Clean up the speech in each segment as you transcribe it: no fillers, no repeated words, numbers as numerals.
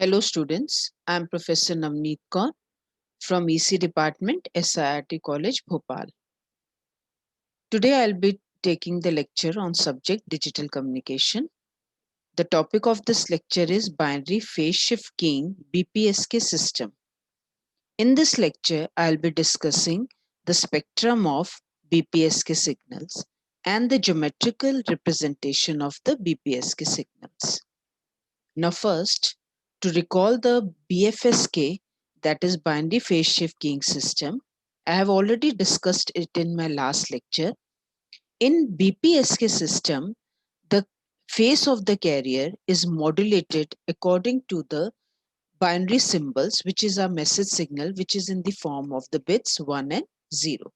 Hello students, I am Professor Navneet Kaur from EC Department, SIRT College, Bhopal. Today I'll be taking the lecture on subject digital communication. The topic of this lecture is binary phase shift keying BPSK system. In this lecture, I'll be discussing the spectrum of BPSK signals and the geometrical representation of the BPSK signals. Now first, to recall the BFSK, that is binary phase shift keying system, I have already discussed it in my last lecture. In BPSK system, the phase of the carrier is modulated according to the binary symbols, which is a message signal, which is in the form of the bits 1 and 0.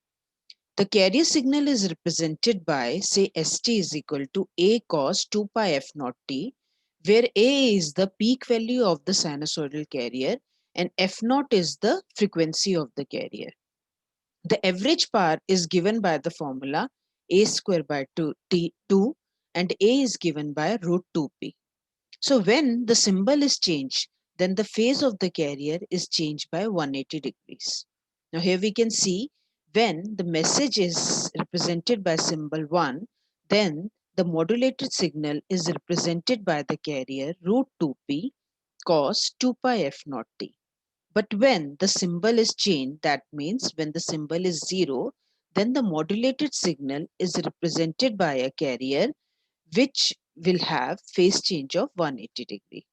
The carrier signal is represented by, say, ST is equal to A cos 2 pi f naught t, where A is the peak value of the sinusoidal carrier and f naught is the frequency of the carrier. The average power is given by the formula A square by 2 and A is given by root 2p. So when the symbol is changed, then the phase of the carrier is changed by 180 degrees. Now here we can see when the message is represented by symbol 1, then the modulated signal is represented by the carrier root 2p cos 2 pi f naught t. But when the symbol is changed, that means when the symbol is 0, then the modulated signal is represented by a carrier which will have phase change of 180 degree.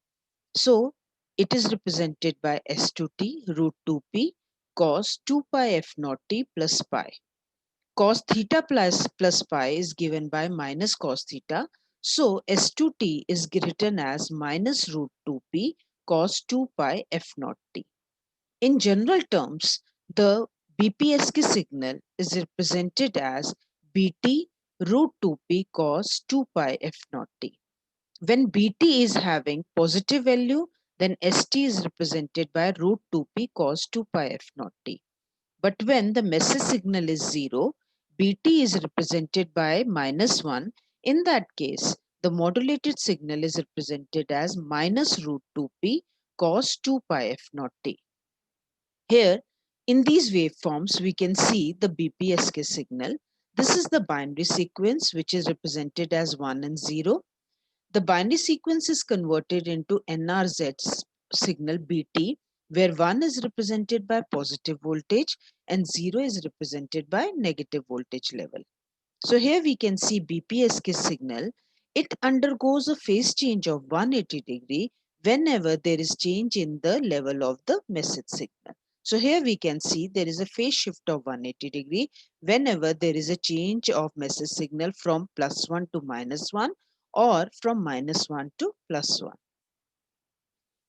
So it is represented by S2t root 2p cos 2 pi f naught t plus pi. Cos theta plus pi is given by minus cos theta. So S2t is written as minus root 2p cos 2 pi f naught t. In general terms, the BPSK signal is represented as Bt root 2p cos 2 pi f naught t. When Bt is having positive value, then St is represented by root 2p cos 2 pi f naught t. But when the message signal is 0, Bt is represented by minus 1. In that case, the modulated signal is represented as minus root 2p cos 2 pi f naught t. Here, in these waveforms, we can see the BPSK signal. This is the binary sequence, which is represented as 1 and 0. The binary sequence is converted into NRZ signal BT, where 1 is represented by positive voltage and 0 is represented by negative voltage level. So here we can see BPSK signal. It undergoes a phase change of 180 degree whenever there is change in the level of the message signal. So here we can see there is a phase shift of 180 degree whenever there is a change of message signal from +1 to -1 or from -1 to +1.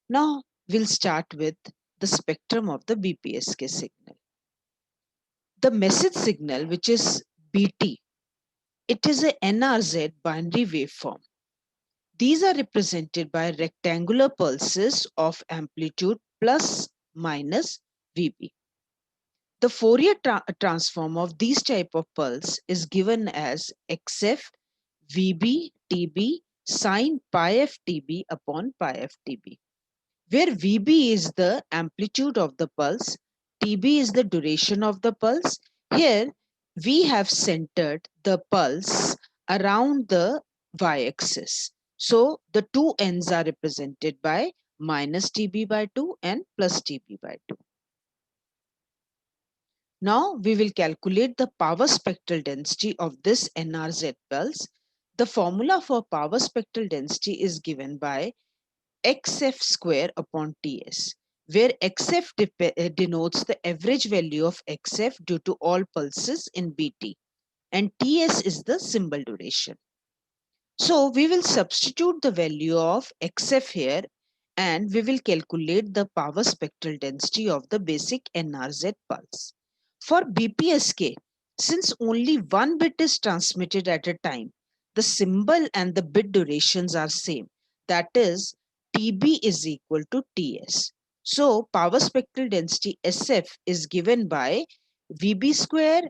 Now we'll start with the spectrum of the BPSK signal. The message signal, which is BT, it is a NRZ binary waveform. These are represented by rectangular pulses of amplitude plus minus VB. The Fourier transform of these type of pulse is given as XF VB TB sine pi f TB upon pi f TB, where VB is the amplitude of the pulse, TB is the duration of the pulse. Here we have centered the pulse around the y-axis. So the two ends are represented by minus TB by 2 and plus TB by 2. Now we will calculate the power spectral density of this NRZ pulse. The formula for power spectral density is given by XF square upon TS, where XF denotes the average value of XF due to all pulses in BT and TS is the symbol duration. So we will substitute the value of XF here and we will calculate the power spectral density of the basic NRZ pulse. For BPSK, since only one bit is transmitted at a time, the symbol and the bit durations are same. That is, TB is equal to TS. So power spectral density SF is given by VB square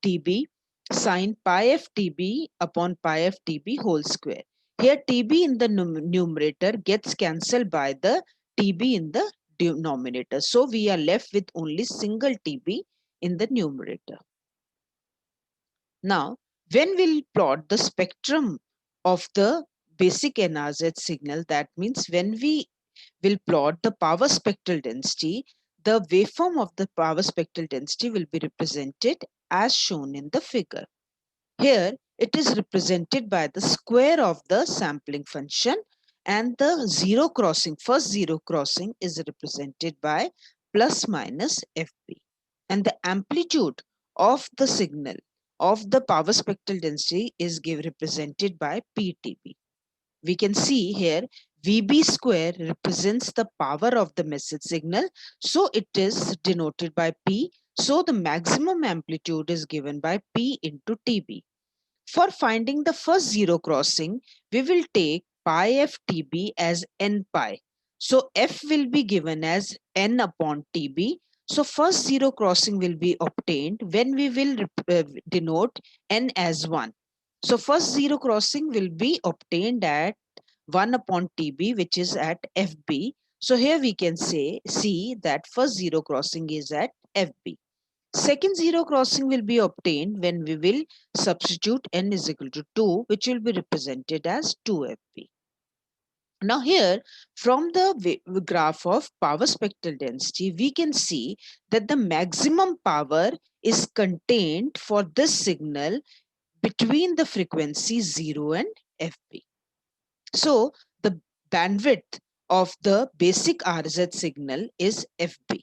TB sine pi f TB upon pi f TB whole square. Here TB in the numerator gets cancelled by the TB in the denominator. So we are left with only single TB in the numerator. Now, when we'll plot the spectrum of the basic NRZ signal, that means when we will plot the power spectral density, the waveform of the power spectral density will be represented as shown in the figure. Here, it is represented by the square of the sampling function, and the first zero crossing is represented by plus minus FB. And the amplitude of the signal of the power spectral density is represented by PTB. We can see here VB square represents the power of the message signal. So it is denoted by P. So the maximum amplitude is given by P into TB. For finding the first zero crossing, we will take pi f TB as n pi. So f will be given as n upon TB. So first zero crossing will be obtained when we will denote n as 1. So first zero crossing will be obtained at 1 upon TB, which is at FB. So here we can see that first zero crossing is at FB. Second zero crossing will be obtained when we will substitute n is equal to 2, which will be represented as 2FB. Now here, from the graph of power spectral density, we can see that the maximum power is contained for this signal between the frequency 0 and FB. So the bandwidth of the basic RZ signal is FB.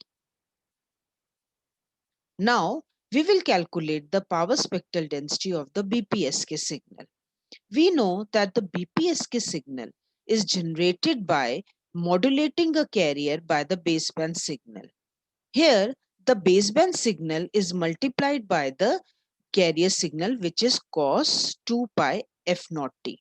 Now, we will calculate the power spectral density of the BPSK signal. We know that the BPSK signal is generated by modulating a carrier by the baseband signal. Here, the baseband signal is multiplied by the carrier signal, which is cos 2 pi f naught t.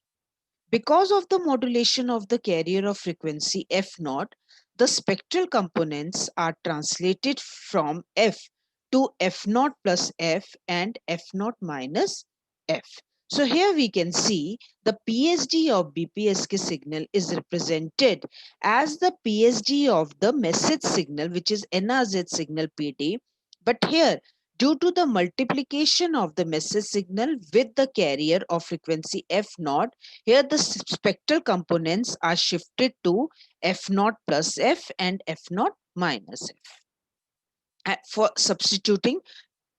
Because of the modulation of the carrier of frequency f naught, the spectral components are translated from f to f naught plus f and f naught minus f. So here we can see the PSD of BPSK signal is represented as the PSD of the message signal, which is NRZ signal PD. But here, due to the multiplication of the message signal with the carrier of frequency f naught, here the spectral components are shifted to f naught plus f and f naught minus f. For substituting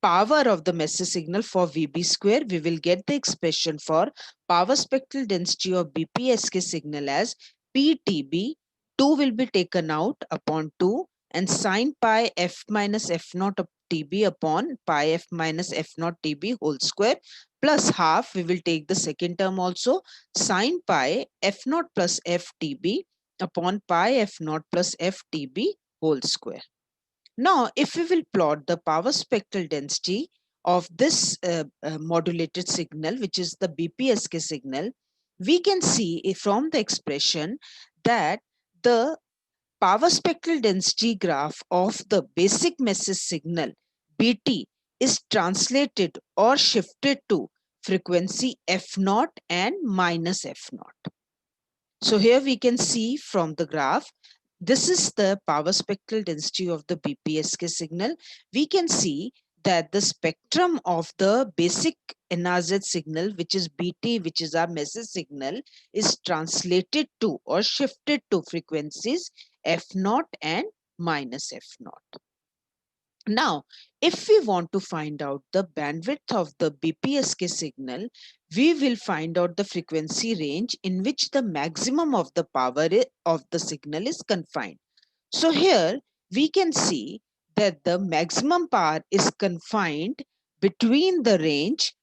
power of the message signal for VB square, we will get the expression for power spectral density of BPSK signal as PTB. 2 will be taken out upon 2 and sine pi f minus f naught of TB upon pi f minus f naught TB whole square plus half. We will take the second term also, sine pi f naught plus f TB upon pi f naught plus f TB whole square. Now, if we will plot the power spectral density of this modulated signal, which is the BPSK signal, we can see from the expression that the power spectral density graph of the basic message signal BT is translated or shifted to frequency f naught and minus f naught. So here we can see from the graph, this is the power spectral density of the BPSK signal. We can see that the spectrum of the basic NRZ signal, which is BT, which is our message signal, is translated to or shifted to frequencies f naught and minus f naught. Now, if we want to find out the bandwidth of the BPSK signal, we will find out the frequency range in which the maximum of the power of the signal is confined. So here we can see that the maximum power is confined between the range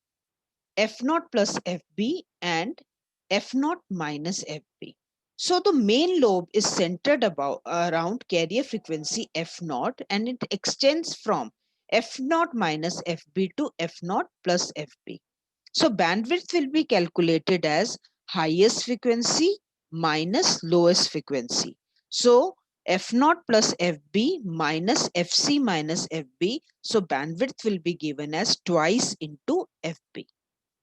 f naught plus fb and f naught minus fb. So the main lobe is centered around carrier frequency f naught, and it extends from f naught minus fb to f naught plus fb. So bandwidth will be calculated as highest frequency minus lowest frequency. So f naught plus fb minus fc minus fb. So bandwidth will be given as twice into fb.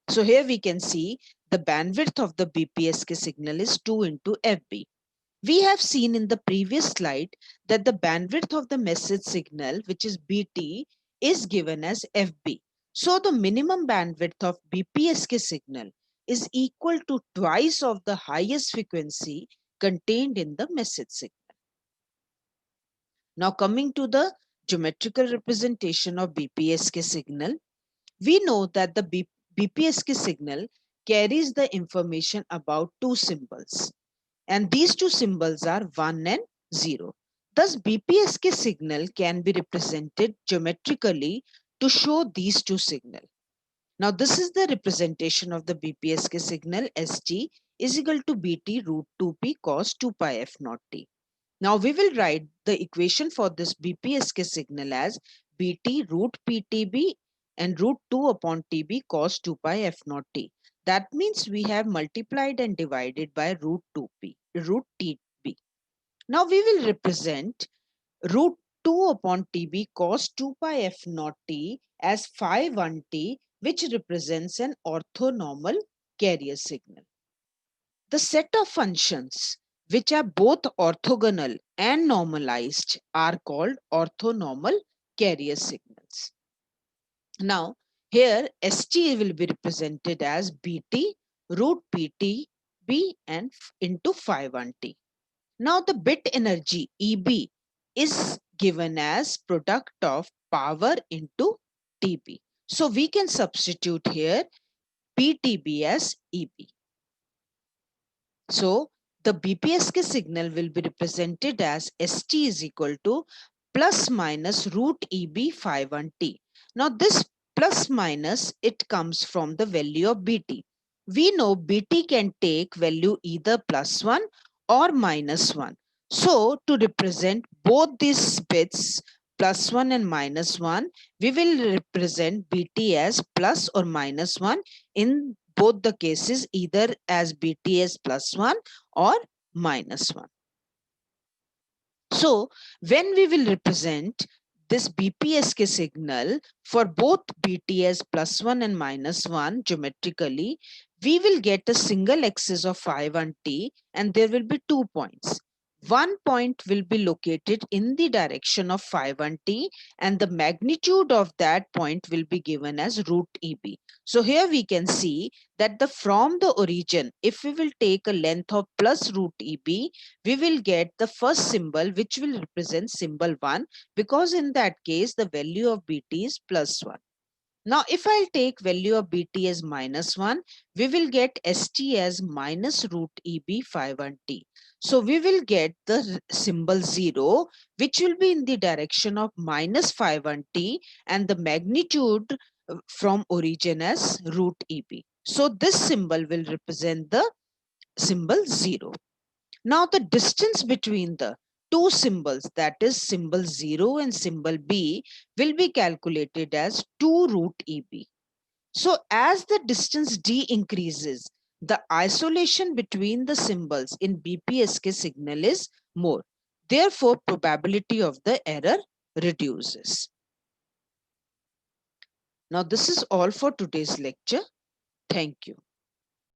So here we can see the bandwidth of the BPSK signal is 2 into FB. We have seen in the previous slide that the bandwidth of the message signal, which is BT, is given as FB. So the minimum bandwidth of BPSK signal is equal to twice of the highest frequency contained in the message signal. Now coming to the geometrical representation of BPSK signal, we know that the BPSK signal carries the information about two symbols, and these two symbols are 1 and 0. Thus, BPSK signal can be represented geometrically to show these two signals. Now, this is the representation of the BPSK signal. ST is equal to BT root 2P cos 2 pi F naught T. Now, we will write the equation for this BPSK signal as BT root PTB and root 2 upon TB cos 2 pi F naught T. That means we have multiplied and divided by root 2P, root TB. Now, we will represent root 2 upon TB cos 2 pi F naught T as phi 1T, which represents an orthonormal carrier signal. The set of functions which are both orthogonal and normalized are called orthonormal carrier signals. Now, here ST will be represented as BT root PTB and into phi 1T. Now, the bit energy EB is given as product of power into TB. So, we can substitute here PTB as EB. So, the BPSK signal will be represented as ST is equal to plus minus root EB phi 1T. Now, this plus minus, it comes from the value of BT. We know BT can take value either plus 1 or minus 1. So, to represent both these bits, plus 1 and minus 1, we will represent BT as plus or minus 1 in both the cases, either as BTS plus 1 or minus 1. So, when we will represent this BPSK signal for both BTS plus 1 and minus 1 geometrically, we will get a single axis of phi 1T, and there will be 2 points. One point will be located in the direction of phi 1T, and the magnitude of that point will be given as root EB. So here we can see that from the origin, if we will take a length of plus root EB, we will get the first symbol, which will represent symbol 1, because in that case the value of BT is plus 1. Now, if I'll take value of BT as minus 1, we will get ST as minus root EB phi 1T. So we will get the symbol 0, which will be in the direction of minus phi 1T, and the magnitude from origin as root EB. So this symbol will represent the symbol 0. Now the distance between the two symbols, that is symbol 0 and symbol B, will be calculated as 2 root EB. So as the distance d increases, the isolation between the symbols in BPSK signal is more. Therefore, probability of the error reduces. Now this is all for today's lecture. Thank you.